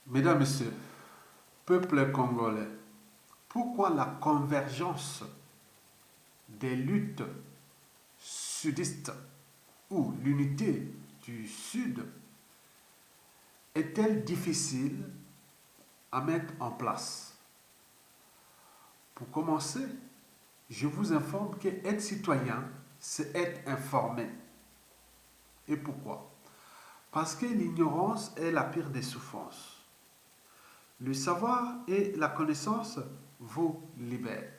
Mesdames, Messieurs, peuple congolais, pourquoi la convergence des luttes sudistes ou l'unité du Sud est-elle difficile à mettre en place? Pour commencer, je vous informe que être citoyen, c'est être informé. Et pourquoi? Parce que l'ignorance est la pire des souffrances. Le savoir et la connaissance vous libèrent.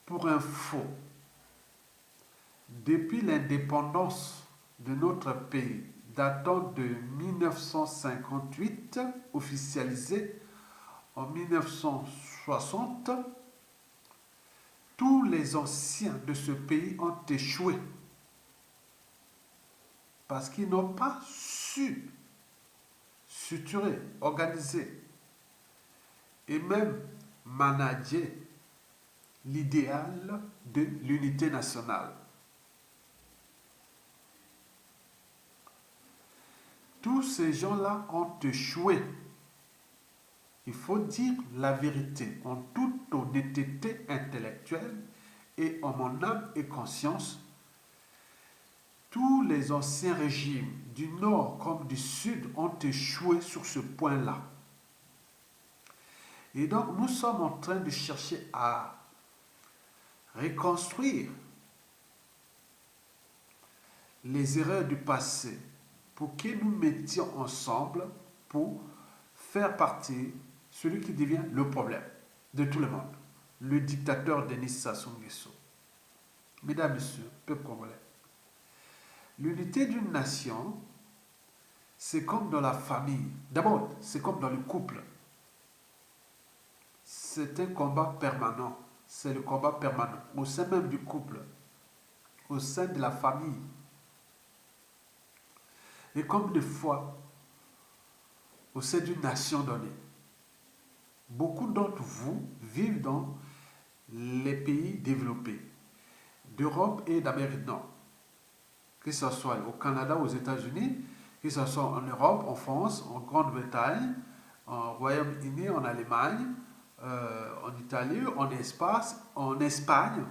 Pour info, depuis l'indépendance de notre pays, datant de 1958, officialisée en 1960, tous les anciens de ce pays ont échoué parce qu'ils n'ont pas su structurer, organiser et même manager l'idéal de l'unité nationale. Tous ces gens-là ont échoué. Il faut dire la vérité en toute honnêteté intellectuelle et en mon âme et conscience. Tous les anciens régimes du Nord comme du Sud ont échoué sur ce point-là. Et donc nous sommes en train de chercher à reconstruire les erreurs du passé pour que nous mettions ensemble pour faire partie celui qui devient le problème de tout le monde, le dictateur Denis Sassou Nguesso. Mesdames, Messieurs, peuple congolais, l'unité d'une nation, c'est comme dans la famille. D'abord, c'est comme dans le couple. C'est un combat permanent. C'est le combat permanent au sein même du couple, au sein de la famille. Et comme de fois, au sein d'une nation donnée, beaucoup d'entre vous vivent dans les pays développés d'Europe et d'Amérique du Nord, que ce soit au Canada, aux États-Unis, que ce soit en Europe, en France, en Grande-Bretagne, en Royaume-Uni, en Allemagne, en Italie, en Espagne.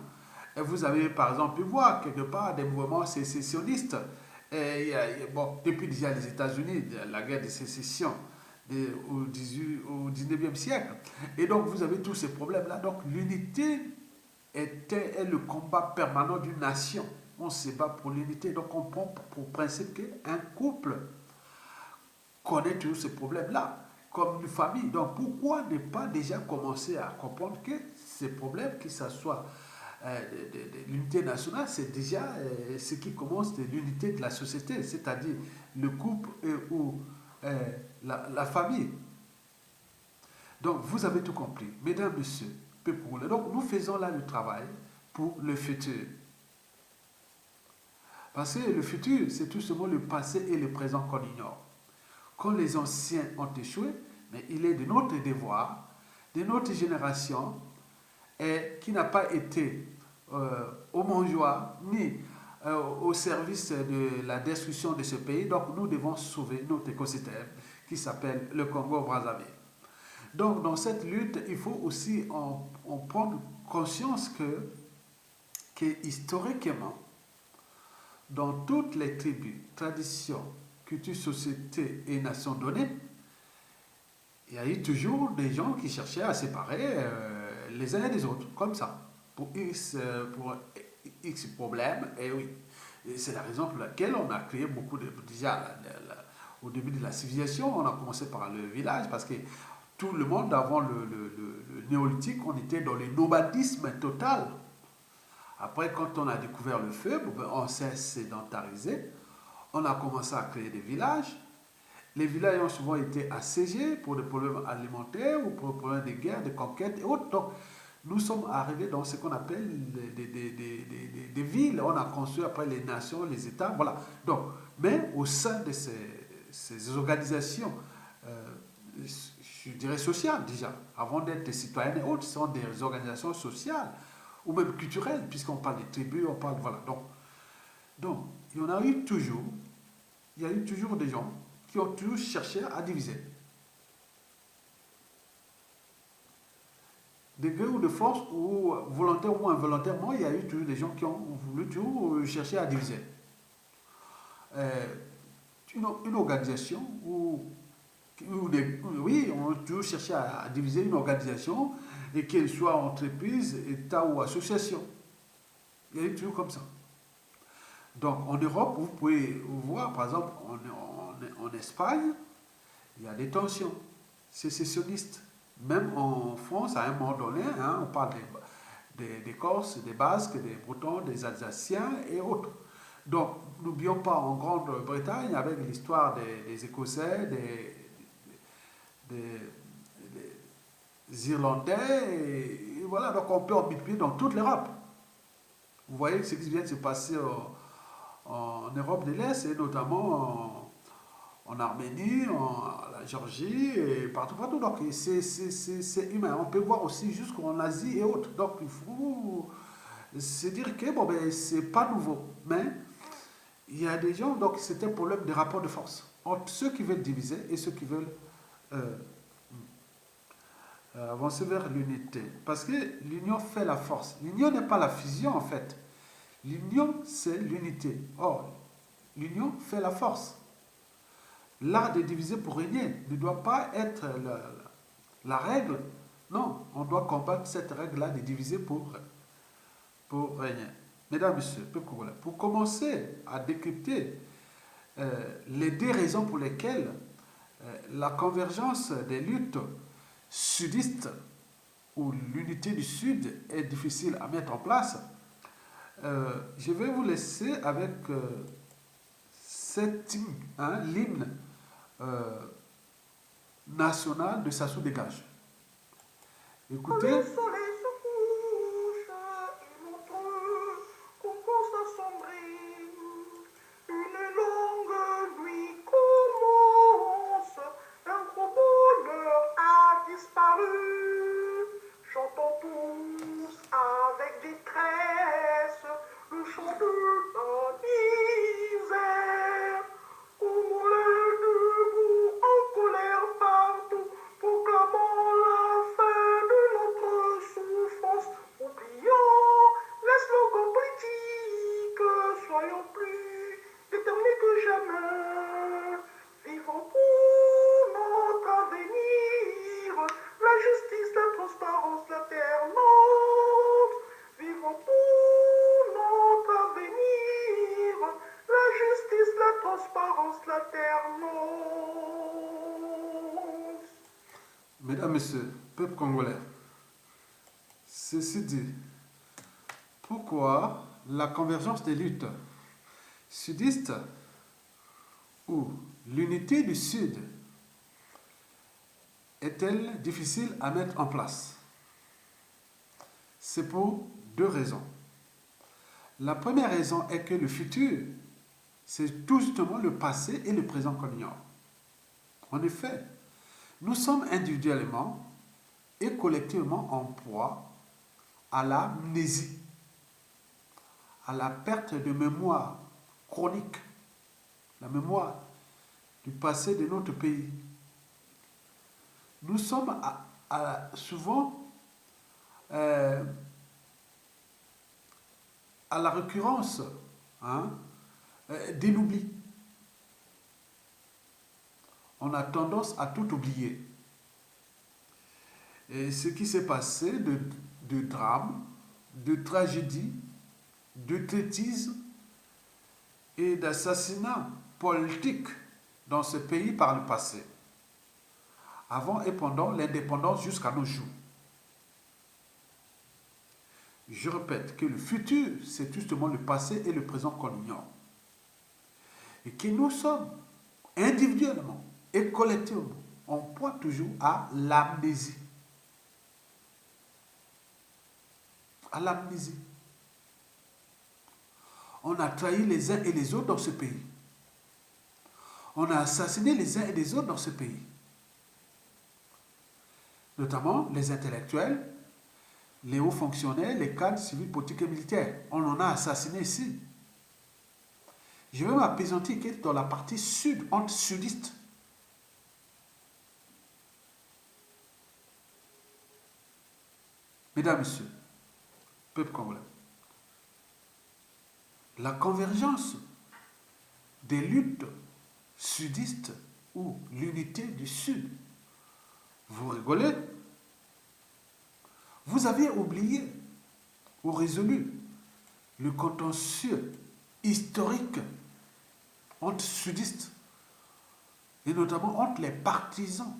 Et vous avez par exemple pu voir quelque part des mouvements sécessionnistes. Bon, depuis déjà les États-Unis, la guerre de sécession au 19e siècle. Et donc vous avez tous ces problèmes-là. Donc l'unité est le combat permanent d'une nation. On se bat pour l'unité. Donc on prend pour principe qu'un couple connaît tous ces problèmes-là, comme une famille. Donc pourquoi ne pas déjà commencer à comprendre que ces problèmes, que ce soit de l'unité nationale, c'est déjà ce qui commence de l'unité de la société, c'est-à-dire le couple ou la famille. Donc vous avez tout compris, mesdames, messieurs, peuple congolais. Donc nous faisons là le travail pour le futur. Parce que le futur, c'est tout simplement le passé et le présent qu'on ignore. Quand les anciens ont échoué, mais il est de notre devoir, de notre génération, et qui n'a pas été au mangeoire ni au service de la destruction de ce pays. Donc nous devons sauver notre écosystème qui s'appelle le Congo-Brazzaville. Donc dans cette lutte, il faut aussi en prendre conscience que historiquement, dans toutes les tribus, traditions, cultures, sociétés et nations données, il y a eu toujours des gens qui cherchaient à séparer les uns des autres, comme ça, pour X problèmes. Et oui, c'est la raison pour laquelle on a créé beaucoup de... Déjà, au début de la civilisation, on a commencé par le village, parce que tout le monde, avant le néolithique, on était dans le nomadisme total. Après, quand on a découvert le feu, on s'est sédentarisé. On a commencé à créer des villages. Les villages ont souvent été assiégés pour des problèmes alimentaires ou pour des problèmes de guerre, de conquête et autres. Donc, nous sommes arrivés dans ce qu'on appelle des villes. On a construit après les nations, les États, voilà. Donc, mais au sein de ces organisations, je dirais sociales déjà, avant d'être des citoyennes et autres, ce sont des organisations sociales ou même culturelles, puisqu'on parle des tribus, on parle, voilà. Donc, il y a eu toujours des gens qui ont toujours cherché à diviser. De gré ou de force, ou volontairement ou involontairement, il y a eu toujours des gens qui ont voulu toujours chercher à diviser. Une organisation oui, on a toujours cherché à diviser une organisation, et qu'elle soit entreprise, État ou association. Il y a eu toujours comme ça. Donc en Europe, vous pouvez voir, par exemple, en Espagne, il y a des tensions sécessionnistes. Même en France, à un moment donné, hein, on parle des Corses, des Basques, des Bretons, des Alsaciens et autres. Donc, n'oublions pas, en Grande-Bretagne, avec l'histoire des Écossais, des Irlandais, et voilà, donc on peut en multiplier dans toute l'Europe. Vous voyez ce qui vient de se passer en Europe de l'Est, et notamment en Arménie, la Géorgie, et partout, partout. Donc c'est humain. On peut voir aussi jusqu'en Asie et autres. Donc il faut se dire que bon, ben, c'est pas nouveau. Mais il y a des gens, donc c'était un problème de rapport de force entre ceux qui veulent diviser et ceux qui veulent euh, avancer vers l'unité. Parce que l'union fait la force. L'union n'est pas la fusion en fait. L'union, c'est l'unité. Or, l'union fait la force. L'art de diviser pour régner ne doit pas être la règle. Non, on doit combattre cette règle-là de diviser pour régner. Mesdames, Messieurs, pour commencer à décrypter les deux raisons pour lesquelles la convergence des luttes sudistes ou l'unité du Sud est difficile à mettre en place, je vais vous laisser avec cet hymne, hein, l'hymne national de Sassou Dégage. Écoutez. Le soleil se couche et notre commence à sombrer. Une longue nuit commence, un gros bonheur a disparu. Chantons tous avec détresse le chant de la misère. Comme l'air debout en colère partout, proclamant la fin de notre souffrance. Oublions les slogans politiques, soyons plus déterminés que jamais. Vivons pour notre avenir, la justice, la transparence, l'alternance. Vivons pour notre avenir, la justice, la transparence, l'alternance. Mesdames, Messieurs, peuple congolais, ceci dit, pourquoi la convergence des luttes sudistes ou l'unité du Sud est-elle difficile à mettre en place? C'est pour deux raisons. La première raison est que le futur, c'est tout justement le passé et le présent qu'on ignore. En effet, nous sommes individuellement et collectivement en proie à l'amnésie, à la perte de mémoire chronique, la mémoire du passé de notre pays. Nous sommes souvent à la récurrence, hein, d'un oubli. On a tendance à tout oublier. Et ce qui s'est passé de drame, de tragédie, de traîtrise et d'assassinat politique dans ce pays par le passé, avant et pendant l'indépendance jusqu'à nos jours. Je répète que le futur, c'est justement le passé et le présent qu'on ignore. Et que nous sommes individuellement et collectivement, on pointe toujours à l'amnésie. À l'amnésie. On a trahi les uns et les autres dans ce pays. On a assassiné les uns et les autres dans ce pays. Notamment les intellectuels, les hauts fonctionnaires, les cadres civils, politiques et militaires. On en a assassiné ici. Je vais m'apaisantir que dans la partie sud, entre sudistes, Mesdames, Messieurs, peuple congolais, la convergence des luttes sudistes ou l'unité du Sud, vous rigolez? Vous avez oublié ou résolu le contentieux historique entre sudistes et notamment entre les partisans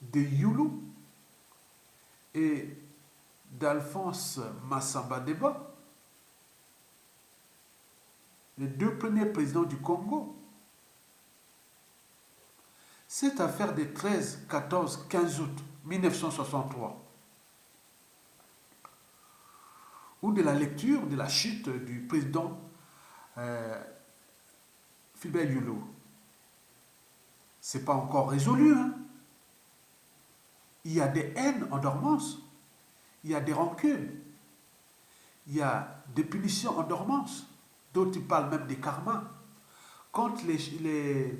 de Youlou et d'Alphonse Massamba Deba, les deux premiers présidents du Congo. Cette affaire des 13, 14, 15 août 1963, ou de la lecture de la chute du président Philbert Youlou, c'est pas encore résolu. Hein? Il y a des haines en dormance, il y a des rancunes, il y a des punitions en dormance. D'autres parlent même des karmas. Quand les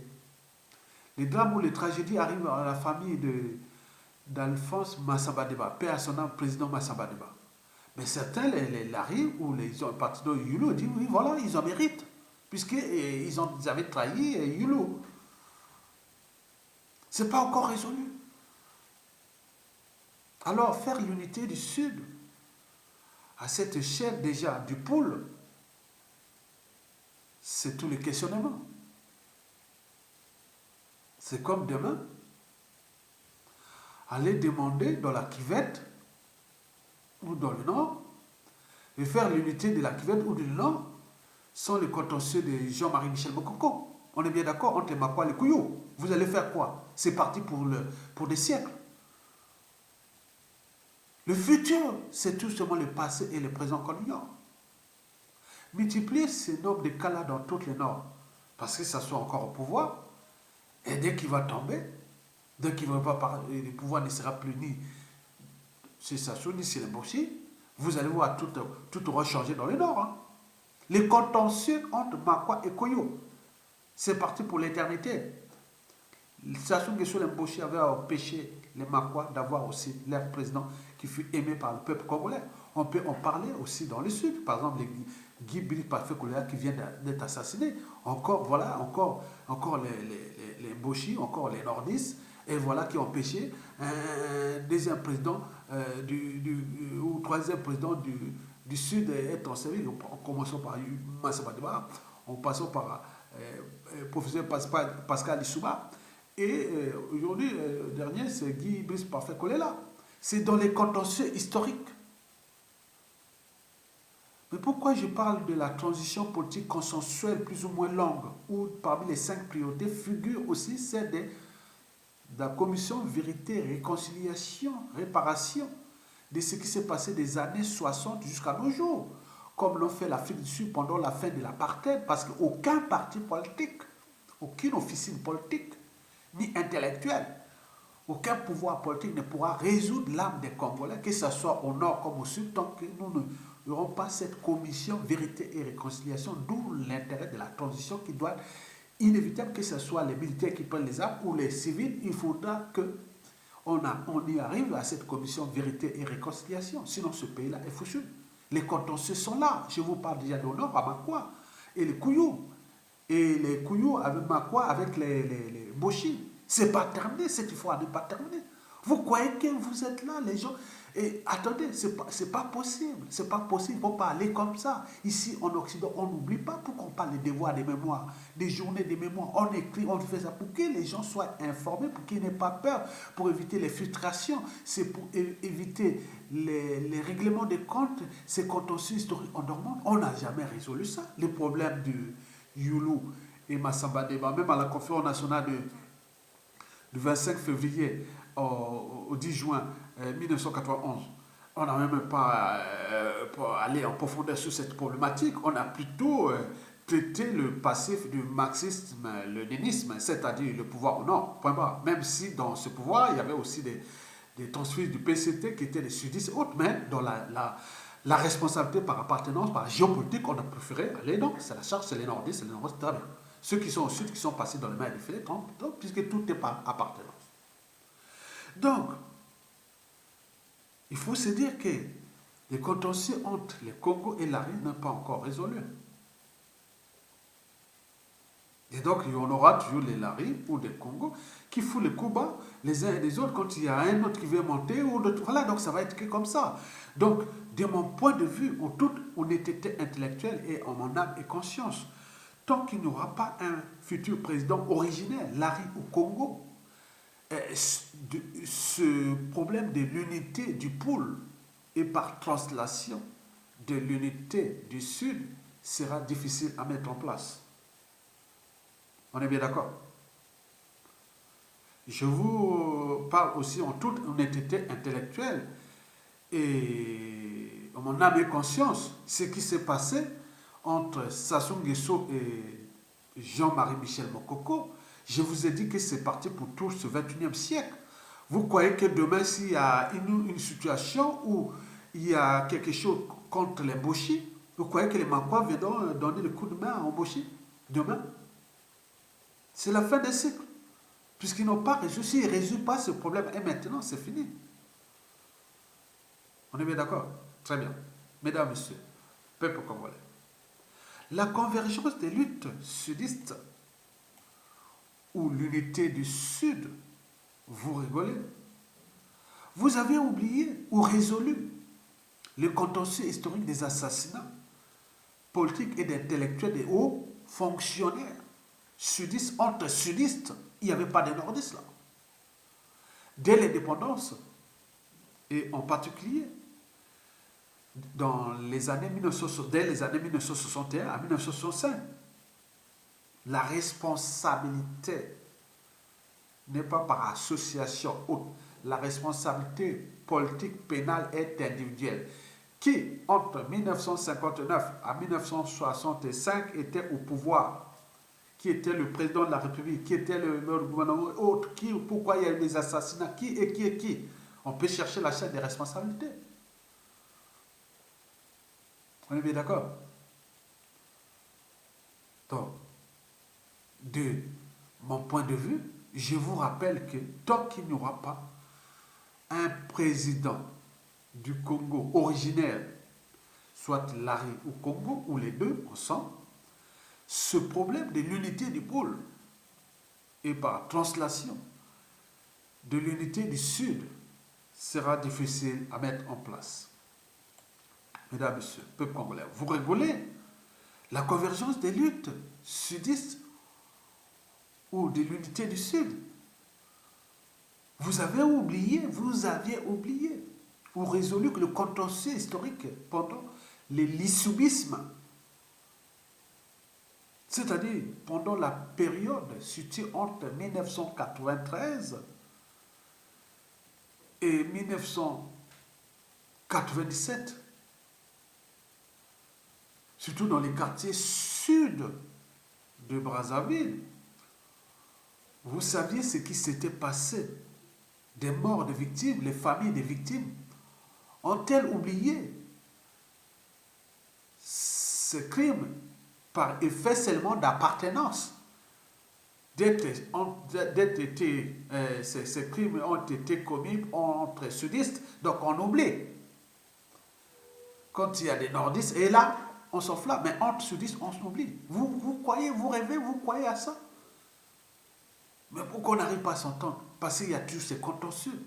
drames ou les tragédies arrivent à la famille d'Alphonse Massamba Deba, père à son âme, président Massamba Deba, mais certains l'arrivent ou les partisans de Youlou disent oui, voilà, ils en méritent, puisqu'ils avaient trahi Youlou. Ce n'est pas encore résolu. Alors, faire l'unité du Sud, à cette échelle déjà du pôle, c'est tout le questionnement. C'est comme demain, aller demander dans la Kivette ou dans le Nord, et faire l'unité de la Kivette ou du Nord sans le contentieux de Jean-Marie Michel Bokoko. On est bien d'accord entre les Makwa et les Kouyou. Vous allez faire quoi? C'est parti pour des siècles. Le futur, c'est tout simplement le passé et le présent qu'on ignore. Multiplier ce nombre de cas-là dans toutes les normes, parce que ça soit encore au pouvoir, et dès qu'il va tomber, dès qu'il ne va pas parler, le pouvoir ne sera plus ni chez Sassou, ni chez les Bossi, vous allez voir tout aura changé dans le Nord. Hein. Les contentieux entre Makwa et Koyo, c'est parti pour l'éternité. Sassou Nguesso Lemboshi avait empêché les Makwa d'avoir aussi leur président qui fut aimé par le peuple congolais. On peut en parler aussi dans le Sud. Par exemple, les Guy Billy Parfait Koulea qui vient d'être assassiné. Encore, voilà, encore les Mboshi, encore les nordistes, et voilà qui ont empêché un deuxième président ou troisième président du Sud d'être en service, en commençant par Massamba Deba, en passant par professeur Pascal Issouba. Et aujourd'hui, dernier, c'est Guy Brice Parfait Kolela. C'est dans les contentieux historiques. Mais pourquoi je parle de la transition politique consensuelle plus ou moins longue, où parmi les 5 priorités figure aussi celle de la commission vérité, réconciliation, réparation de ce qui s'est passé des années 60 jusqu'à nos jours, comme l'ont fait l'Afrique du Sud pendant la fin de l'apartheid, parce qu'aucun parti politique, aucune officine politique, ni intellectuelle, aucun pouvoir politique ne pourra résoudre l'âme des Congolais, que ce soit au nord comme au sud, tant que nous n'aurons pas cette commission vérité et réconciliation, d'où l'intérêt de la transition qui doit être inévitable, que ce soit les militaires qui prennent les armes ou les civils. Il faudra qu'on y arrive à cette commission vérité et réconciliation, sinon ce pays-là est foutu. Les contentieux sont là. Je vous parle déjà au nord, à Makwa, et les Kouyou. Et les Kouyou avec Makwa, avec les Boshi. C'est pas terminé, cette fois n'est pas terminé. Vous croyez que vous êtes là, les gens? Et attendez, c'est pas possible. C'est pas possible. Il ne faut pas aller comme ça. Ici, en Occident, on n'oublie pas pourquoi on parle des devoirs, des mémoires, des journées des mémoires. On écrit, on fait ça pour que les gens soient informés, pour qu'ils n'aient pas peur, pour éviter les frustrations. C'est pour éviter les règlements des comptes, ces contentieux historiques en dormant. On n'a jamais résolu ça. Les problèmes du Youlou et Massamba Deba, même à la conférence nationale du 25 février au 10 juin 1991, on n'a même pas allé en profondeur sur cette problématique. On a plutôt traité le passif du marxisme, le lénisme, c'est-à-dire le pouvoir au nord, point barre. Même si dans ce pouvoir, il y avait aussi des transfuges du PCT qui étaient des sudistes et autres, mais dans la responsabilité par appartenance, par géopolitique, on a préféré aller non, c'est la charge, c'est les nordistes, c'est les nordistes, très bien. Ceux qui sont au sud, qui sont passés dans les mains des filets, puisque tout est par appartenance. Donc, il faut se dire que les contentieux entre les Congo et l'Ari n'est pas encore résolu. Et donc, il y en aura toujours les Lari ou les Congo qui font les coups bas les uns et les autres quand il y a un autre qui veut monter ou d'autres. Voilà, donc ça va être que comme ça. Donc, de mon point de vue, en toute honnêteté intellectuelle et en mon âme et conscience, tant qu'il n'y aura pas un futur président originaire, Lari ou Congo, ce problème de l'unité du pôle et par translation de l'unité du Sud sera difficile à mettre en place. On est bien d'accord? Je vous parle aussi en toute honnêteté intellectuelle et en mon âme et conscience, ce qui s'est passé entre Sassou Nguesso et Jean-Marie Michel Mokoko. Je vous ai dit que c'est parti pour tout ce 21e siècle. Vous croyez que demain, s'il y a une situation où il y a quelque chose contre les Mboshi, vous croyez que les Makwa viendront donner le coup de main à Mboshi demain? C'est la fin des cycles. Puisqu'ils n'ont pas résolu, s'ils ne résolvent pas ce problème, et maintenant, c'est fini. On est bien d'accord? Très bien. Mesdames, Messieurs, peuple congolais. La convergence des luttes sudistes ou l'unité du Sud, vous rigolez. Vous avez oublié ou résolu le contentieux historique des assassinats politiques et d'intellectuels des hauts fonctionnaires sudistes entre sudistes. Il n'y avait pas de nordistes là. Dès l'indépendance, et en particulier dans les années 1960, dès les années 1961 à 1965, la responsabilité n'est pas par association haute. La responsabilité politique pénale est individuelle. Qui, entre 1959 à 1965, était au pouvoir? Qui était le président de la République? Qui était le gouvernement? Autre? Pourquoi il y a eu des assassinats? Qui est qui est qui? On peut chercher la chaîne des responsabilités. On est bien d'accord? Donc, de mon point de vue, je vous rappelle que tant qu'il n'y aura pas un président du Congo originaire, soit Lari ou Congo, ou les deux ensemble, ce problème de l'unité du pôle et par translation de l'unité du Sud sera difficile à mettre en place. Mesdames, Messieurs, peuple congolais, vous rigolez? La convergence des luttes sudistes ou de l'unité du Sud. Vous aviez oublié ou résolu que le contentieux historique pendant le lissoubisme, c'est-à-dire pendant la période située entre 1993 et 1997, surtout dans les quartiers sud de Brazzaville, vous saviez ce qui s'était passé, des morts de victimes, les familles des victimes. Ont-elles oublié ce crime par effet seulement d'appartenance? Ces crimes ont été commis entre sudistes, donc on oublie. Quand il y a des nordistes, et là, on s'enflamme, mais entre sudistes, on s'oublie. Vous croyez, vous rêvez, vous croyez à ça? Mais pourquoi on n'arrive pas à s'entendre? Parce qu'il y a tous ces contentieux.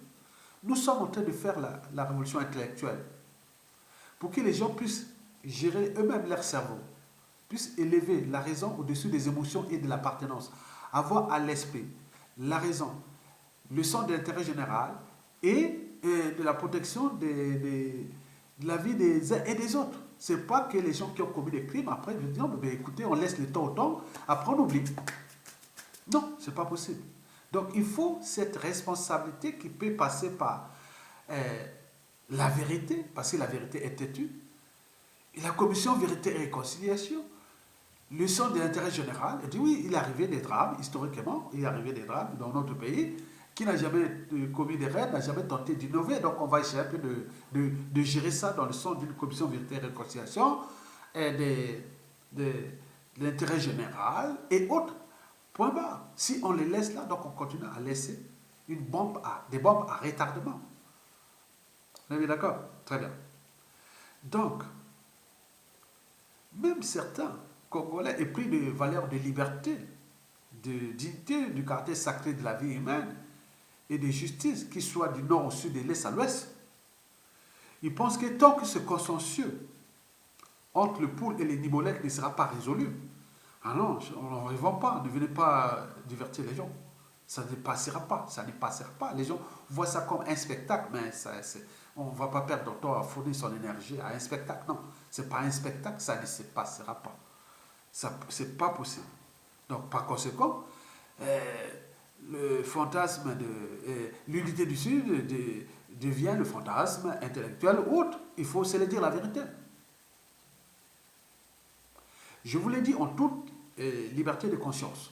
Nous sommes en train de faire la révolution intellectuelle pour que les gens puissent gérer eux-mêmes leur cerveau, puissent élever la raison au-dessus des émotions et de l'appartenance, avoir à l'esprit la raison, le sens de l'intérêt général et de la protection de la vie des uns et des autres. Ce n'est pas que les gens qui ont commis des crimes, après, je dis, oh, écoutez, on laisse le temps au temps, après on oublie. Non, ce n'est pas possible. Donc il faut cette responsabilité qui peut passer par la vérité, parce que la vérité est têtue, et la commission vérité et réconciliation, le sens de l'intérêt général, et dit oui, il est arrivé des drames, historiquement, il est arrivé des drames dans notre pays, qui n'a jamais commis des rêves, n'a jamais tenté d'innover, donc on va essayer un peu de gérer ça dans le sens d'une commission vérité et réconciliation, et de l'intérêt général et autres. Point barre. Si on les laisse là, donc on continue à laisser des bombes à retardement. On est bien d'accord? Très bien. Donc, même certains Congolais épris de valeurs de liberté, de dignité, du caractère sacré de la vie humaine et de justice, qu'ils soient du nord au sud, de l'est à l'ouest, ils pensent que tant que ce consensus entre le Poul et les Nibolèques ne sera pas résolu, ah non, on n'en rêvons pas, ne venez pas divertir les gens. Ça ne passera pas, ça ne passera pas. Les gens voient ça comme un spectacle, mais on ne va pas perdre notre temps à fournir son énergie à un spectacle. Non, ce n'est pas un spectacle, ça ne se passera pas. Ce n'est pas possible. Donc, par conséquent, le fantasme de l'unité du Sud devient le fantasme intellectuel ou autre. Il faut se le dire la vérité. Je vous l'ai dit en toute liberté de conscience.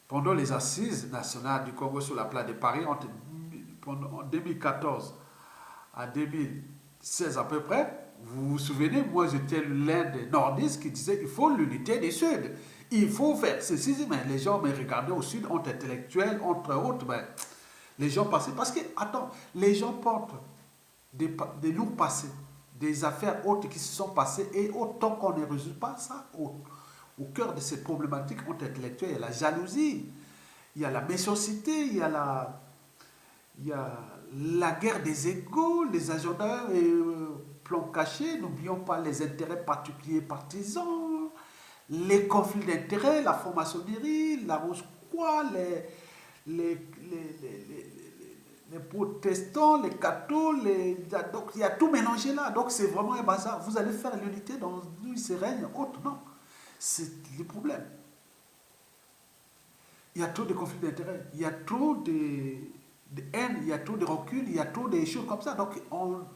Pendant les assises nationales du Congo sur la place de Paris, en 2014 à 2016 à peu près, vous vous souvenez, moi j'étais l'un des nordistes qui disait qu'il faut l'unité du Sud. Il faut faire ceci, mais les gens me regardaient au Sud, entre intellectuels, entre autres, ben, les gens passaient. Parce que, attends, les gens portent des lourds passés, des affaires autres qui se sont passées, et autant qu'on ne résout pas ça, au cœur de cette problématique entre intellectuels, il y a la jalousie, il y a la méchanceté, il y a la guerre des égaux, les agendas plans cachés, n'oublions pas les intérêts particuliers partisans, les conflits d'intérêts, la franc-maçonnerie, la rose-croix, les, les protestants, les catholiques, donc il y a tout mélangé là. Donc c'est vraiment un bazar. Vous allez faire l'unité dans une se règne autre, non. C'est le problème. Il y a trop de conflits d'intérêts, il y a trop de haine, il y a trop de recul, il y a trop de choses comme ça. Donc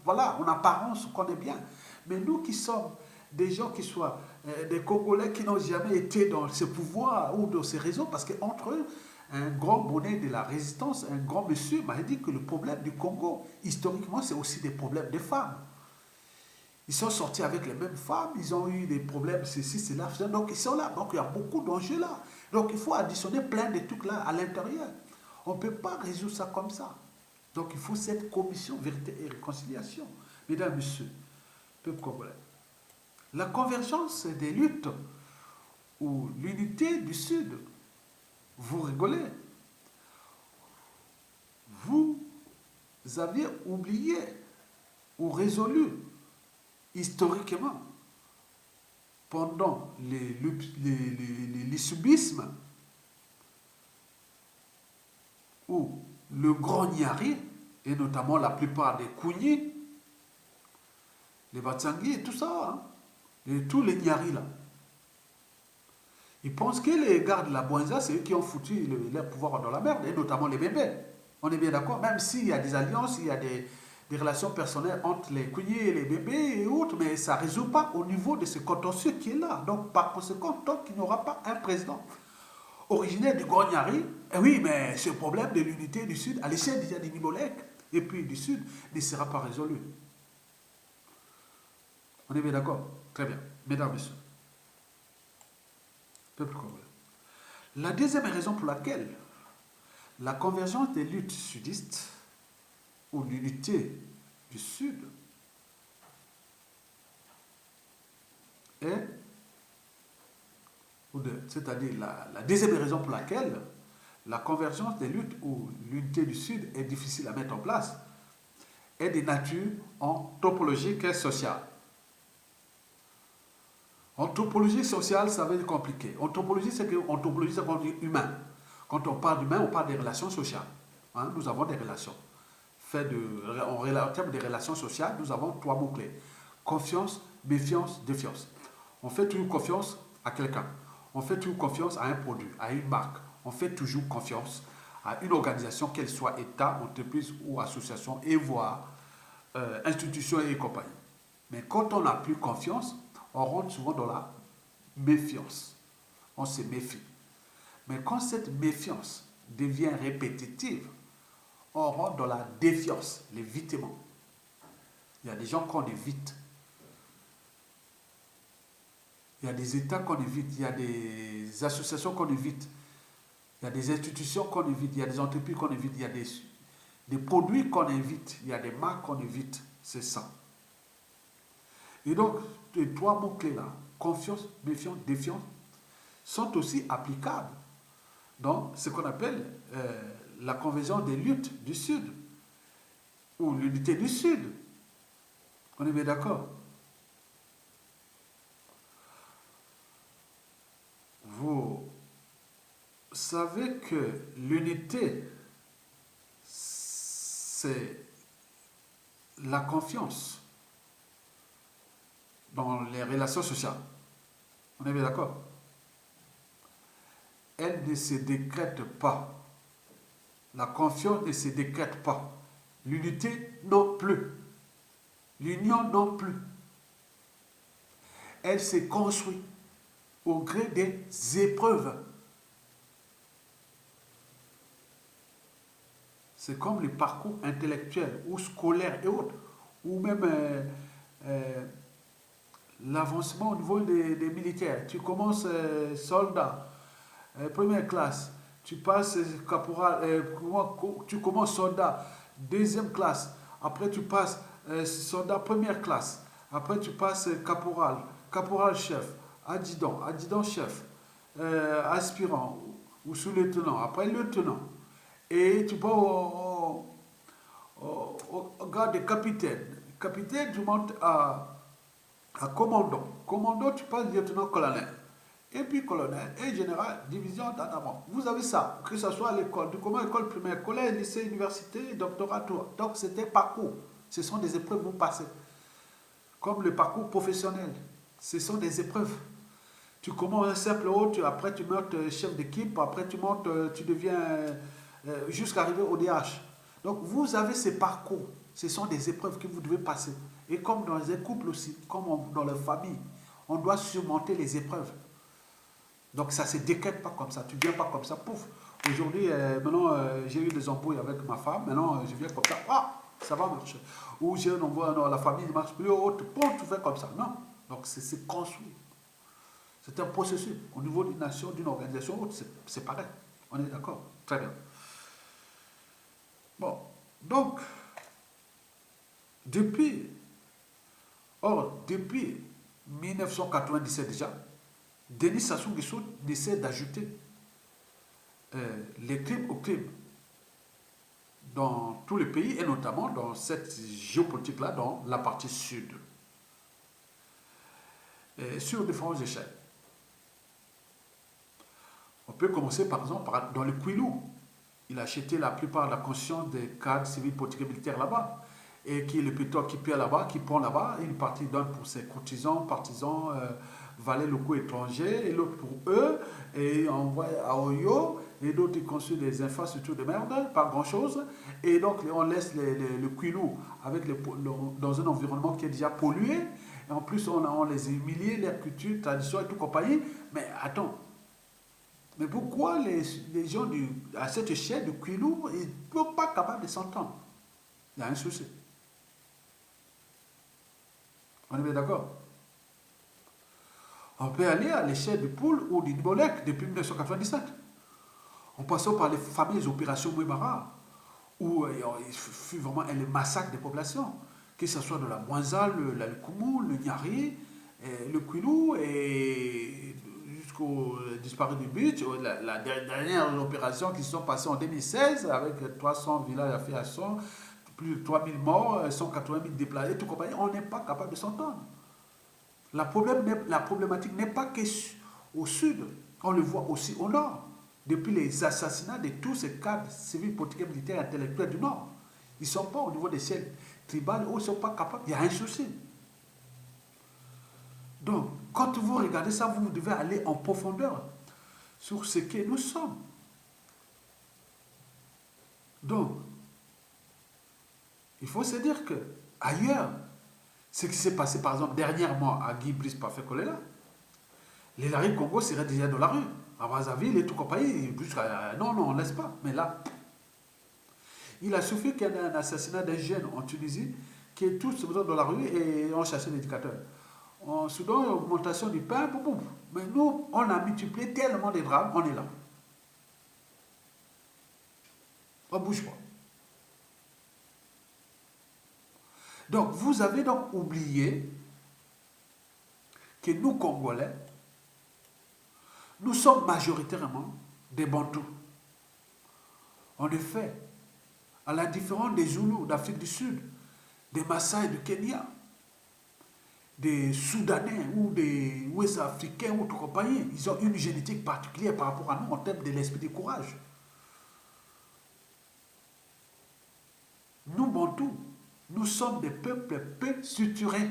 voilà, en apparence, on connaît bien. Mais nous qui sommes des gens qui soient des Congolais qui n'ont jamais été dans ce pouvoir ou dans ces réseaux, parce qu'entre eux, un grand bonnet de la résistance, un grand monsieur m'a dit que le problème du Congo, historiquement, c'est aussi des problèmes de femmes. Ils sont sortis avec les mêmes femmes, ils ont eu des problèmes, ceci, cela, donc ils sont là. Donc il y a beaucoup d'enjeux là. Donc il faut additionner plein de trucs là à l'intérieur. On ne peut pas résoudre ça comme ça. Donc il faut cette commission vérité et réconciliation. Mesdames, Messieurs, peuple congolais, la convergence des luttes ou l'unité du Sud, vous rigolez. Vous aviez oublié ou résolu historiquement, pendant l'issubisme ou le grand Nyari, et notamment la plupart des Kouni, les Batsangui et tout ça, hein, et tous les Nyari là, ils pensent que les gars de la Boinza, c'est eux qui ont foutu leur pouvoir dans la merde, et notamment les bébés. On est bien d'accord, même s'il y a des alliances, il y a des relations personnelles entre les couillers et les bébés et autres, mais ça ne résout pas au niveau de ce contentieux qui est là. Donc, par conséquent, tant qu'il n'y aura pas un président originaire du Grand-Nyari, eh oui, mais ce problème de l'unité du Sud, à l'échelle déjà des Nibolèques et puis du Sud, ne sera pas résolu. On est bien d'accord? Très bien. Mesdames, Messieurs, peuple congolais. La deuxième raison pour laquelle la convergence des luttes sudistes ou l'unité du Sud est, c'est-à-dire la deuxième raison pour laquelle la convergence des luttes ou l'unité du Sud est difficile à mettre en place, est de nature anthropologique et sociale. Anthropologie sociale, ça veut dire compliqué. Anthropologie, c'est qu'on dit humain. Quand on parle d'humain, on parle des relations sociales. Hein, nous avons des relations. En termes de relations sociales, nous avons trois mots-clés. Confiance, méfiance, défiance. On fait toujours confiance à quelqu'un. On fait toujours confiance à un produit, à une marque. On fait toujours confiance à une organisation, qu'elle soit État, entreprise ou association, et voire institution et compagnie. Mais quand on n'a plus confiance, on rentre souvent dans la méfiance. On se méfie. Mais quand cette méfiance devient répétitive, on rentre dans la défiance, l'évitement. Il y a des gens qu'on évite. Il y a des États qu'on évite. Il y a des associations qu'on évite. Il y a des institutions qu'on évite. Il y a des entreprises qu'on évite. Il y a des produits qu'on évite, il y a des marques qu'on évite, c'est ça. Et donc, les trois mots-clés là, confiance, méfiance, défiance, sont aussi applicables dans ce qu'on appelle la convention des luttes du Sud, ou l'unité du Sud. On est bien d'accord? Vous savez que l'unité, c'est la confiance dans les relations sociales. On est bien d'accord? Elle ne se décrète pas. La confiance ne se décrète pas. L'unité non plus. L'union non plus. Elle se construit au gré des épreuves. C'est comme les parcours intellectuels ou scolaires et autres, ou même l'avancement au niveau des militaires. Tu commences soldat, première classe, tu passes caporal, tu commences soldat, deuxième classe, après tu passes soldat première classe, après tu passes caporal, caporal chef, adjudant chef, aspirant ou sous-lieutenant, après lieutenant, et tu vas au grade de capitaine. Capitaine, tu montes à commandant. Commandant, tu passes lieutenant-colonel. Et puis colonel et général, division en avant. Vous avez ça, que ce soit à l'école, du comment école primaire, collège, lycée, université, doctorat, tout. Donc c'était parcours. Ce sont des épreuves que vous passez. Comme le parcours professionnel. Ce sont des épreuves. Tu commences un simple haut, après tu montes chef d'équipe, après tu montes, tu deviens jusqu'à arriver au DH. Donc vous avez ces parcours. Ce sont des épreuves que vous devez passer. Et comme dans un couple aussi, comme dans la famille, on doit surmonter les épreuves. Donc ça ne se décrète pas comme ça, tu ne viens pas comme ça, pouf. Aujourd'hui, maintenant, j'ai eu des embrouilles avec ma femme, maintenant je viens comme ça, ah, ça va marcher. Ou j'ai un embrouille, non, la famille ne marche plus, autre, bon, tu fais comme ça. Non, donc c'est construit. C'est un processus. Au niveau d'une nation, d'une organisation, c'est pareil. On est d'accord? Très bien. Bon, donc, depuis 1997 déjà, Denis Sassou Nguesso essaie d'ajouter les crimes aux crimes dans tous les pays et notamment dans cette géopolitique-là, dans la partie sud, sur différents échelles. On peut commencer par exemple dans le Kwilu. Il a acheté la plupart de la conscience des cadres civils, politiques et militaires là-bas. Et qui est le pétrole qui paie là-bas, qui prend là-bas, une partie donne pour ses courtisans, partisans, valets locaux étrangers, et l'autre pour eux, et envoie à Oyo, et d'autres ils construisent des infrastructures de merde, pas grand-chose, et donc on laisse le Kwilu dans un environnement qui est déjà pollué, et en plus on les a humiliés, leur culture, tradition et tout compagnie, mais attends, mais pourquoi les gens à cette échelle du Kwilu, ils ne sont pas capables de s'entendre? Il y a un souci. On est bien d'accord? On peut aller à l'échelle du Poul ou du Bolek depuis 1997. En passant par les fameuses opérations Mouimara, où il fut vraiment le massacre des populations, que ce soit de la Mwanza, le Koumou, le Nyari, le Kwilu, et jusqu'au disparu du Beach, la dernière opération qui se sont passées en 2016, avec 300 villages affiliations, plus de 3000 morts, 180 000 déplacés, tout compagnie, on n'est pas capable de s'entendre. La problématique n'est pas qu'au sud, on le voit aussi au nord. Depuis les assassinats de tous ces cadres civils, politiques, militaires, intellectuels du nord, ils ne sont pas au niveau des ciels tribales, ils ne sont pas capables, il y a un souci. Donc, quand vous regardez ça, vous devez aller en profondeur sur ce que nous sommes. Donc, il faut se dire que ailleurs, ce qui s'est passé par exemple dernièrement à Guy Brice Parfait Kolela, les Larry Congo seraient déjà dans la rue. À Brazzaville et tout compagnie, jusqu'à. Non, on ne laisse pas. Mais là, il a suffi qu'il y ait un assassinat d'un jeune en Tunisie, qui est tous dans la rue et ont chassé l'éducateur. En Soudan, augmentation du pain, boum, boum. Mais nous, on a multiplié tellement de drames, on est là. On ne bouge pas. Donc, vous avez donc oublié que nous, Congolais, nous sommes majoritairement des Bantous. En effet, à la différence des Zoulous d'Afrique du Sud, des Maasai du Kenya, des Soudanais ou des Ouest-Africains ou tout compagnie, ils ont une génétique particulière par rapport à nous en termes de l'esprit de courage. Nous, Bantous, nous sommes des peuples peu structurés,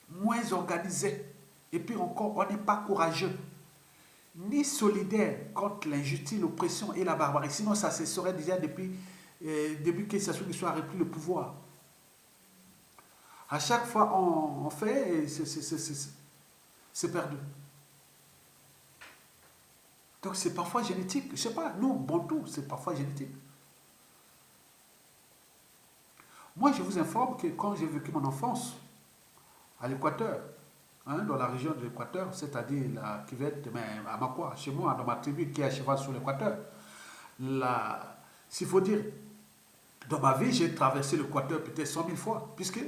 moins organisés, et puis encore, on n'est pas courageux, ni solidaires contre l'injustice, l'oppression et la barbarie. Sinon, ça se serait déjà depuis que Sassou Nguesso a repris le pouvoir. À chaque fois, on fait, c'est perdu. Donc, c'est parfois génétique. Je ne sais pas, nous, Bantous, c'est parfois génétique. Moi, je vous informe que quand j'ai vécu mon enfance à l'Équateur, dans la région de l'Équateur, c'est-à-dire la cuvette, mais à Makwa, chez moi, dans ma tribu qui est à cheval sur l'Équateur, s'il faut dire, dans ma vie, j'ai traversé l'Équateur peut-être 100 000 fois, puisque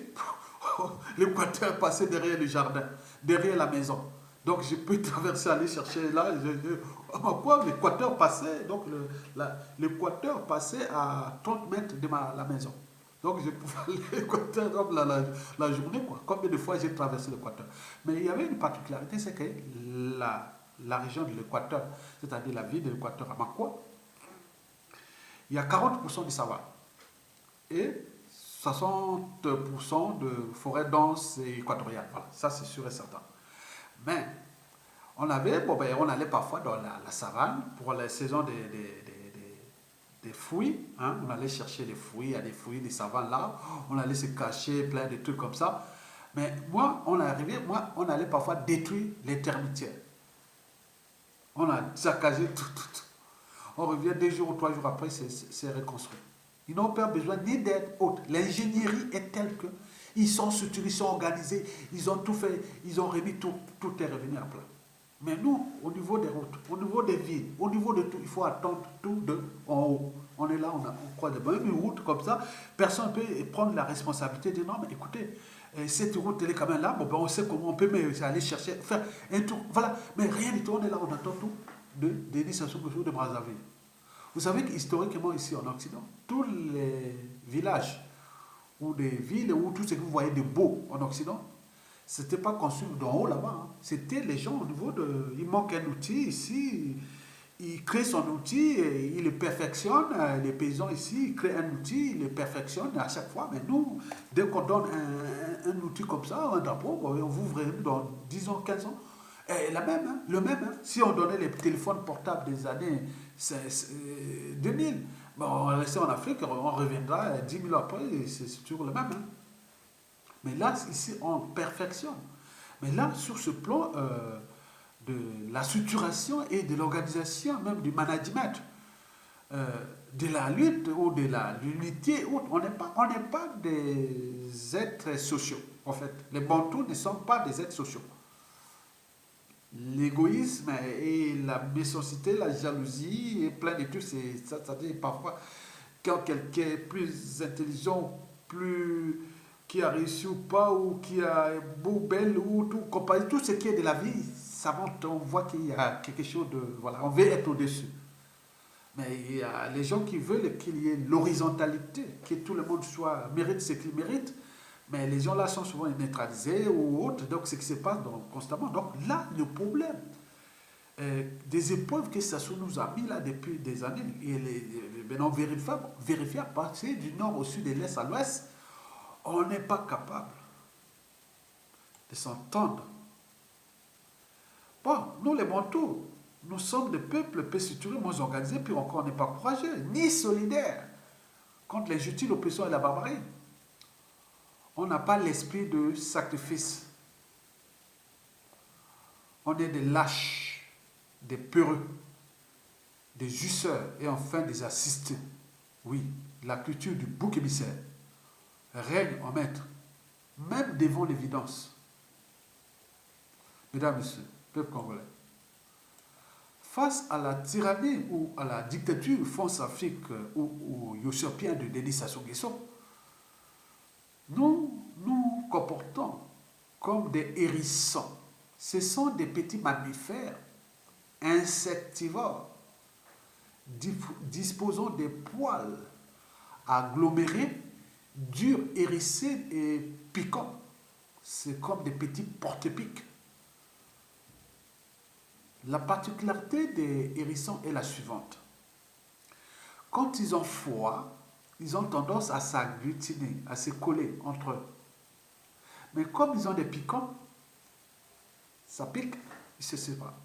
l'Équateur passait derrière le jardin, derrière la maison. Donc, je peux traverser, aller chercher là. Makwa, l'Équateur passait, donc l'Équateur passait à 30 mètres de la maison. Donc, je pouvais aller à l'Équateur la journée, quoi. Combien de fois j'ai traversé l'Équateur. Mais il y avait une particularité, c'est que la région de l'Équateur, c'est-à-dire la ville de l'Équateur à Makwa, il y a 40% de savane et 60% de forêt dense et équatoriale. Voilà, ça c'est sûr et certain. Mais on allait parfois dans la savane pour la saison des fruits, on allait chercher des fruits, il y a des fruits, des savanes là, on allait se cacher, plein de trucs comme ça. Mais on allait parfois détruire les termitières. On a saccagé tout. On revient 2 jours ou 3 jours après, c'est reconstruit. Ils n'ont pas besoin ni d'aide haute. L'ingénierie est telle que ils sont structurés, ils sont organisés, ils ont tout fait, ils ont remis tout est revenu à plat. Mais nous, au niveau des routes, au niveau des villes, au niveau de tout, il faut attendre tout de en haut. On est là, on croit de même une route comme ça, personne ne peut prendre la responsabilité de dire non, mais écoutez, cette route, elle est quand même là, bon, ben on sait comment on peut aller chercher, faire un tour, voilà, mais rien du tout, on est là, on attend tout de Denis Sassou Nguesso de Brazzaville. Vous savez qu'historiquement, ici en Occident, tous les villages ou des villes ou tout ce que vous voyez de beau en Occident, c'était pas conçu d'en haut là-bas. C'était les gens au niveau de... Il manque un outil ici, il crée son outil, et il le perfectionne. Les paysans ici, ils créent un outil, ils le perfectionnent à chaque fois. Mais nous, dès qu'on donne un outil comme ça, un drapeau, on vous verrez dans 10 ans, 15 ans. Et le même. Si on donnait les téléphones portables des années 2000, bon, on va rester en Afrique, on reviendra 10 000 après, c'est toujours le même. Mais là, ici, on perfectionne. Mais là, sur ce plan de la structuration et de l'organisation, même du management, de la lutte ou de l'unité, on n'est pas des êtres sociaux, en fait. Les Bantous ne sont pas des êtres sociaux. L'égoïsme et la méchanceté, la jalousie et plein de trucs, ça dit parfois quand quelqu'un est plus intelligent, qui a réussi ou pas, ou qui a beau, belle, ou tout ce qui est de la vie, ça monte, on voit qu'il y a quelque chose de... Voilà, on veut être au-dessus. Mais il y a les gens qui veulent qu'il y ait l'horizontalité, que tout le monde mérite ce qu'il mérite, mais les gens là sont souvent neutralisés ou autres, donc c'est ce qui se passe constamment. Donc là, le problème des épreuves que Sassou nous a mis là depuis des années, et maintenant vérifiable, passer du nord au sud et de l'est à l'ouest, on n'est pas capable de s'entendre. Bon, nous les Bantous, nous sommes des peuples peu structurés, moins organisés, puis encore on n'est pas courageux, ni solidaires contre l'injustice, l'oppression et la barbarie. On n'a pas l'esprit de sacrifice. On est des lâches, des peureux, des jusseurs et enfin des assistés. Oui, la culture du bouc émissaire règne en maître, même devant l'évidence. Mesdames, Messieurs, peuple congolais, face à la tyrannie ou à la dictature France-Afrique ou usurpienne de Denis Sassou Nguesso, comme des hérissons. Ce sont des petits mammifères insectivores disposant des poils agglomérés, durs, hérissés et piquants. C'est comme des petits porte-piques. La particularité des hérissons est la suivante. Quand ils ont froid, ils ont tendance à s'agglutiner, à se coller entre eux. Mais comme ils ont des piquants, ça pique, ils se séparent.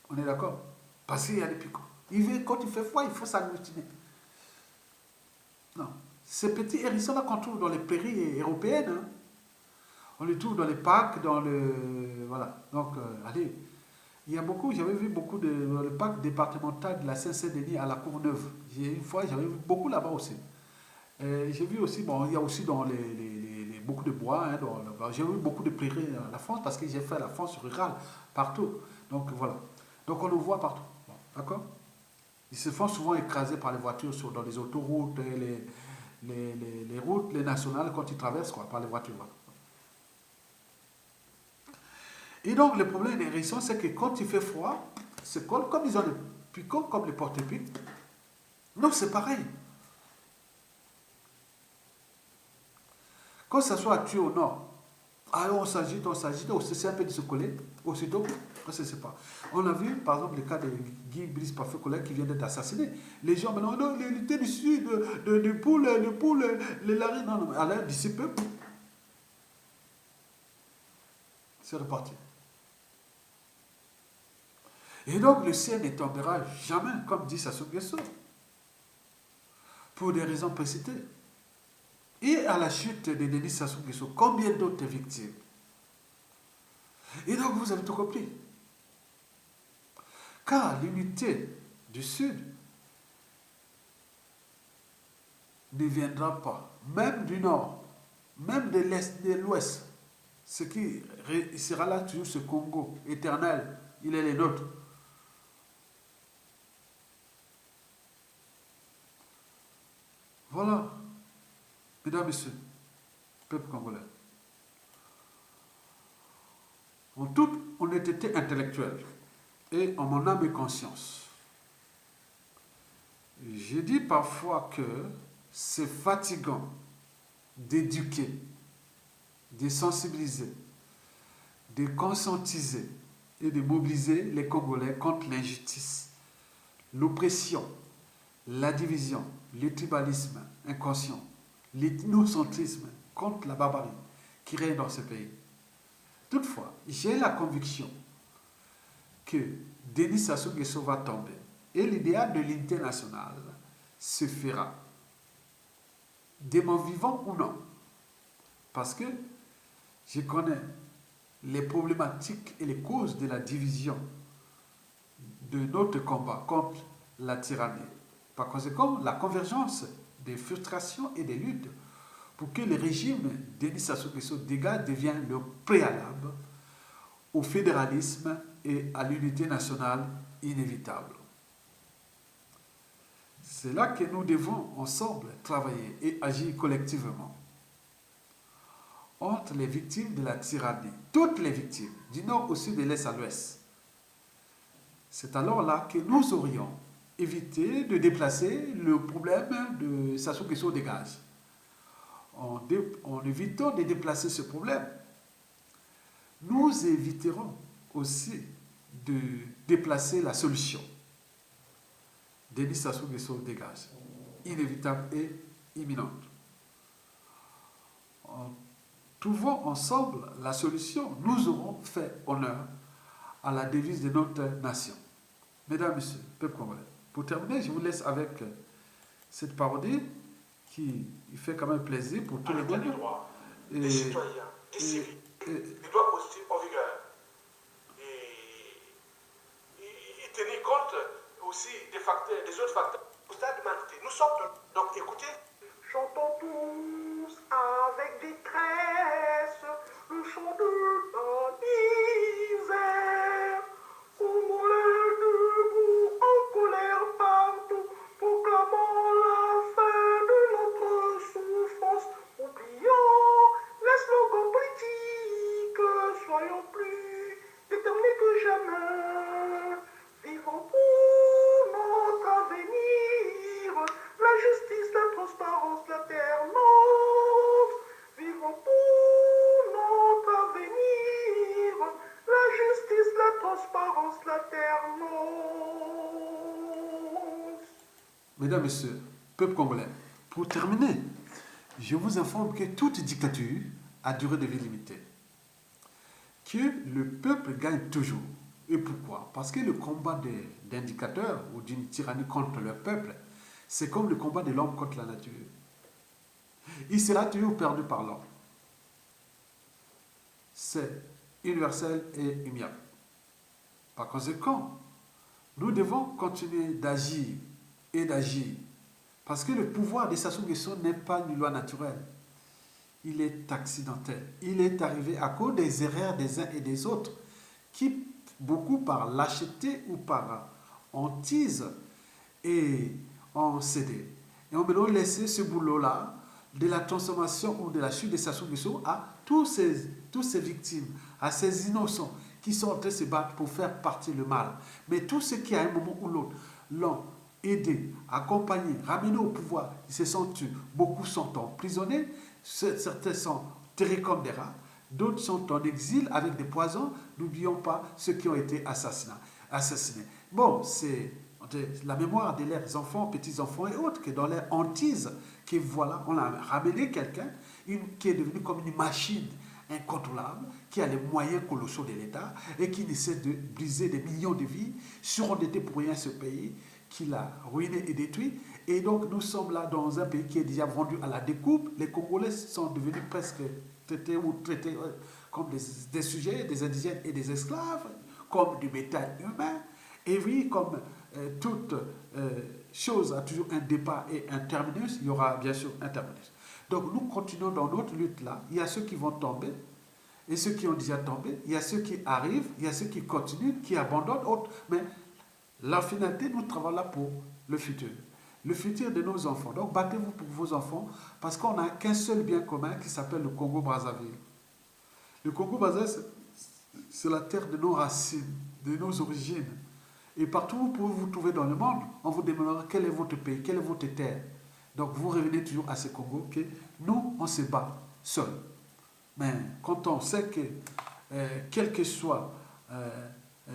On est d'accord? Parce qu'il y a des piquants. Quand il fait froid, il faut s'agglutiner. Non. Ces petits hérissons-là qu'on trouve dans les prairies européennes, hein, on les trouve dans les parcs, dans le... Voilà. Donc, allez, il y a beaucoup, j'avais vu beaucoup dans le parc départemental de la Seine-Saint-Denis à la Courneuve. Une fois, j'avais vu beaucoup là-bas aussi. J'ai vu aussi, bon, il y a aussi dans beaucoup de bois, hein, j'ai vu beaucoup de prairies dans la France parce que j'ai fait la France rurale partout. Donc, voilà. Donc, on le voit partout. Bon, d'accord? Ils se font souvent écraser par les voitures dans les autoroutes, les routes, les nationales, quand ils traversent, quoi, par les voitures. Voilà. Et donc, le problème des hérissons, c'est que quand il fait froid, c'est comme ils ont des piquants, comme les porte-piques. Non, c'est pareil. Quand ça soit tué au nord, alors on s'agite, on essaie un peu de se coller, aussitôt, on ne se sépare. On a vu, par exemple, le cas de Guy Brice Parfait-Collet qui vient d'être assassiné. Les gens, maintenant, non, l'unité du sud, de poules, les laris, non, alors d'ici peu, c'est reparti. Et donc, le ciel ne tombera jamais, comme dit Sassou Nguesso, pour des raisons précitées. Et à la chute de Denis Sassou Nguesso, combien d'autres victimes? Et donc, vous avez tout compris. Car l'unité du Sud ne viendra pas, même du Nord, même de l'Est, de l'Ouest. Ce qui sera là toujours ce Congo éternel, il est le nôtre. Voilà, mesdames et messieurs, peuple congolais. En toute honnêteté intellectuelle et en mon âme et conscience, je dis parfois que c'est fatigant d'éduquer, de sensibiliser, de conscientiser et de mobiliser les Congolais contre l'injustice, l'oppression, la division, le tribalisme inconscient, l'ethnocentrisme contre la barbarie qui règne dans ce pays. Toutefois, j'ai la conviction que Denis Sassou Nguesso va tomber et l'idéal de l'unité nationale se fera, de mon vivant ou non. Parce que je connais les problématiques et les causes de la division de notre combat contre la tyrannie. Par conséquent, la convergence des frustrations et des luttes pour que le régime Denis Sassou Nguesso dégage devienne le préalable au fédéralisme et à l'unité nationale inévitable. C'est là que nous devons ensemble travailler et agir collectivement entre les victimes de la tyrannie, toutes les victimes, du nord au sud, de l'est à l'ouest. C'est alors là que nous aurions évité de déplacer le problème de Sassou Nguesso dégage. En évitant de déplacer ce problème, nous éviterons aussi de déplacer la solution. Denis Sassou Nguesso dégage, inévitable et imminente. En trouvant ensemble la solution, nous aurons fait honneur à la devise de notre nation. Mesdames, Messieurs, peuple congolais, pour terminer, je vous laisse avec cette parodie qui fait quand même plaisir pour tous les monde. Des droits, des citoyens, des civils, des droits positifs en vigueur. Et tenir compte aussi des facteurs, des autres facteurs au stade de l'humanité. Nous sommes donc écoutez. Chantons tous avec détresse le chant de la misère. Congolais debout en colère partout, proclamant la fin de notre souffrance, oubliant mesdames, messieurs, peuple congolais, pour terminer, je vous informe que toute dictature a durée de vie limitée. Que le peuple gagne toujours. Et pourquoi? Parce que le combat d'indicateurs ou d'une tyrannie contre le peuple, c'est comme le combat de l'homme contre la nature. Il sera toujours perdu par l'homme. C'est universel et immuable. Par conséquent, nous devons continuer d'agir et d'agir. Parce que le pouvoir des Sassou Nguesso n'est pas une loi naturelle. Il est accidentel. Il est arrivé à cause des erreurs des uns et des autres, qui, beaucoup par lâcheté ou par hantise, et ont cédé. Et on a laissé ce boulot-là de la transformation ou de la chute de Sassou Nguesso à tous ces victimes, à ces innocents qui sont en train de se battre pour faire partir le mal. Mais tous ceux qui, à un moment ou l'autre, l'ont aidé, accompagné, ramené au pouvoir, ils se sont tués. Beaucoup sont emprisonnés, certains sont terrés comme des rats, d'autres sont en exil avec des poisons. N'oublions pas ceux qui ont été assassinés. Bon, c'est la mémoire de leurs enfants, petits-enfants et autres, que dans leur hantise, que voilà, on a ramené quelqu'un qui est devenu comme une machine incontrôlable, qui a les moyens colossaux de l'État et qui essaie de briser des millions de vies, surendetté pour rien ce pays, qui l'a ruiné et détruit. Et donc nous sommes là dans un pays qui est déjà vendu à la découpe. Les Congolais sont devenus presque traités comme des sujets, des indigènes et des esclaves, comme du bétail humain. Et oui, comme toute chose a toujours un départ et un terminus, il y aura bien sûr un terminus. Donc nous continuons dans notre lutte-là. Il y a ceux qui vont tomber et ceux qui ont déjà tombé. Il y a ceux qui arrivent, il y a ceux qui continuent, qui abandonnent, autres. Mais la finalité, nous travaillons là pour le futur de nos enfants. Donc battez-vous pour vos enfants parce qu'on n'a qu'un seul bien commun qui s'appelle le Congo-Brazzaville. Le Congo-Brazzaville, c'est la terre de nos racines, de nos origines. Et partout où vous pouvez vous trouver dans le monde, on vous demandera quel est votre pays, quelle est votre terre. Donc vous revenez toujours à ce Congo que nous, on se bat seuls. Mais quand on sait que, quels que soient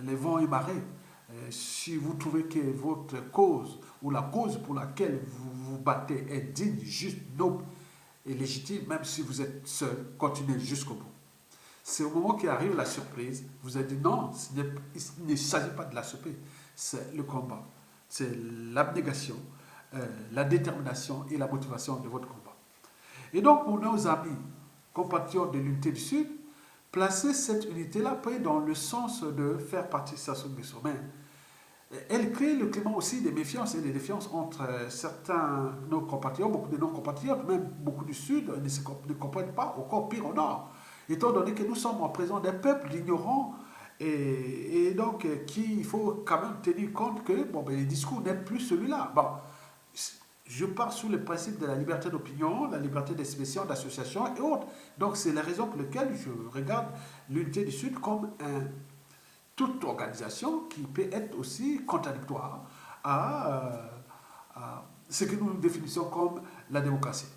les vents et marées, si vous trouvez que votre cause ou la cause pour laquelle vous vous battez est digne, juste, noble et légitime, même si vous êtes seul, continuez jusqu'au bout. C'est au moment qu'arrive la surprise, vous avez dit non, il ne s'agit pas de la surprise, c'est le combat, c'est l'abnégation, la détermination et la motivation de votre combat. Et donc pour nos amis, compatriotes de l'unité du Sud, placez cette unité-là dans le sens de faire partie de Sassou Nguesso. Mais elle crée le climat aussi des méfiances et des défiances entre certains nos compatriotes, beaucoup de nos compatriotes, même beaucoup du Sud ne comprennent pas, encore pire au Nord. Étant donné que nous sommes en présence d'un peuple d'ignorants et donc il faut quand même tenir compte que les discours n'aiment plus celui-là. Bon, je pars sous le principe de la liberté d'opinion, la liberté d'expression, d'association et autres. Donc c'est la raison pour laquelle je regarde l'unité du Sud comme toute organisation qui peut être aussi contradictoire à ce que nous définissons comme la démocratie.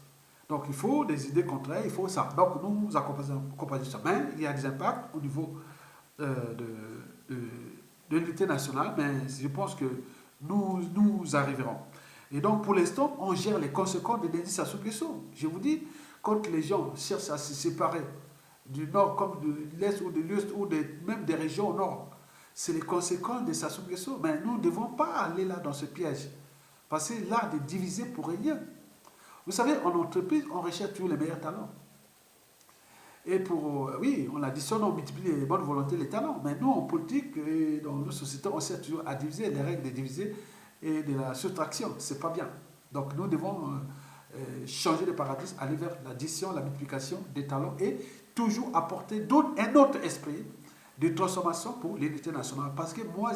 Donc il faut des idées contraires, il faut ça. Donc nous accompagnons ça. Mais il y a des impacts au niveau de l'unité nationale, mais je pense que nous arriverons. Et donc pour l'instant, on gère les conséquences de Denis Sassou Nguesso. Je vous dis, quand les gens cherchent à se séparer du nord comme de l'est ou de l'ouest ou même des régions au nord, c'est les conséquences de Sassou Nguesso. Mais nous ne devons pas aller là dans ce piège. Parce que là, de diviser pour rien. Vous savez, en entreprise, on recherche toujours les meilleurs talents. Et oui, on additionne, on multiplie les bonnes volontés, les talents. Mais nous, en politique et dans nos sociétés, on cherche toujours à diviser, les règles de diviser et de la soustraction. C'est pas bien. Donc nous devons changer de paradigme, aller vers l'addition, la multiplication des talents et toujours apporter un autre esprit de transformation pour l'unité nationale. Parce que moi,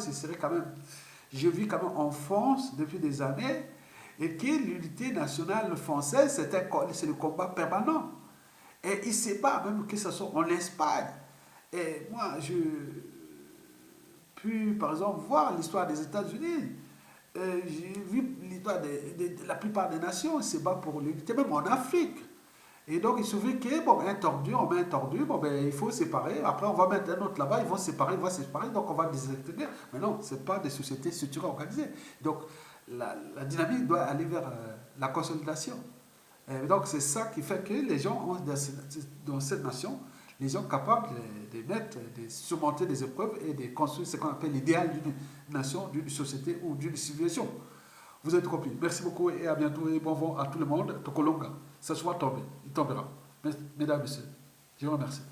je vis quand même en France depuis des années et que l'unité nationale française, c'est le combat permanent. Et il ne sait pas, même que ce soit en Espagne. Et moi, je puis, par exemple, voir l'histoire des États-Unis. J'ai vu l'histoire de la plupart des nations se battent pour l'unité, même en Afrique. Et donc, il suffit que, un tordu, on met un tordu, il faut séparer. Après, on va mettre un autre là-bas, ils vont séparer, donc on va désintégrer. Mais non, ce n'est pas des sociétés structurées organisées. Donc, la dynamique doit aller vers la consolidation. Et donc c'est ça qui fait que les gens ont dans cette nation, les gens capables de surmonter des épreuves et de construire ce qu'on appelle l'idéal d'une nation, d'une société ou d'une civilisation. Vous êtes compris. Merci beaucoup et à bientôt et bon vent à tout le monde. Tokolonga, ça soit tombé, il tombera. Mesdames et messieurs, je vous remercie.